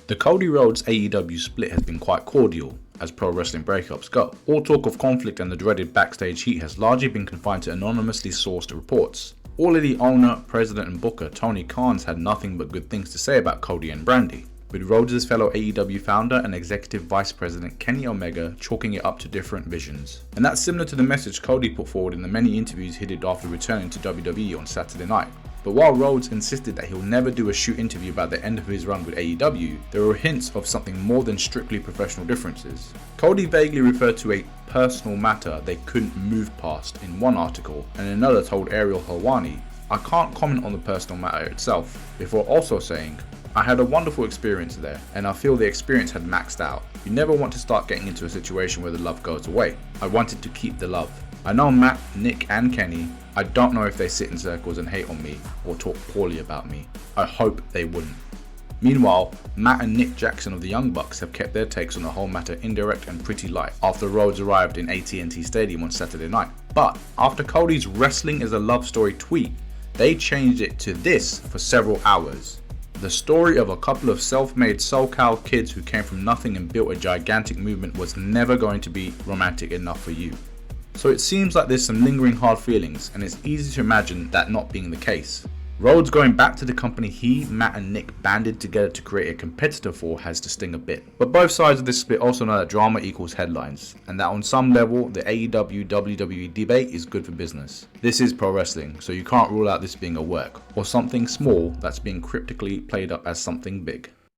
The Cody Rhodes AEW split has been quite cordial, as pro wrestling breakups go. All talk of conflict and the dreaded backstage heat has largely been confined to anonymously sourced reports. All of the owner, president and booker, Tony Khan's had nothing but good things to say about Cody and Brandy, with Rhodes' fellow AEW founder and executive vice president Kenny Omega chalking it up to different visions. And that's similar to the message Cody put forward in the many interviews he did after returning to WWE on Saturday night. But while Rhodes insisted that he'll never do a shoot interview about the end of his run with AEW, there were hints of something more than strictly professional differences. Cody vaguely referred to a personal matter they couldn't move past in one article, and another told Ariel Helwani, "I can't comment on the personal matter itself," before also saying, "I had a wonderful experience there, and I feel the experience had maxed out. You never want to start getting into a situation where the love goes away. I wanted to keep the love. I know Matt, Nick and Kenny. I don't know if they sit in circles and hate on me or talk poorly about me. I hope they wouldn't." Meanwhile, Matt and Nick Jackson of the Young Bucks have kept their takes on the whole matter indirect and pretty light after Rhodes arrived in AT&T Stadium on Saturday night. But after Cody's "wrestling is a love story" tweet, they changed it to this for several hours. "The story of a couple of self-made SoCal kids who came from nothing and built a gigantic movement was never going to be romantic enough for you." So it seems like there's some lingering hard feelings, and it's easy to imagine that not being the case. Rhodes going back to the company he, Matt and Nick banded together to create a competitor for has to sting a bit. But both sides of this split also know that drama equals headlines, and that on some level the AEW WWE debate is good for business. This is pro wrestling, so you can't rule out this being a work, or something small that's being cryptically played up as something big.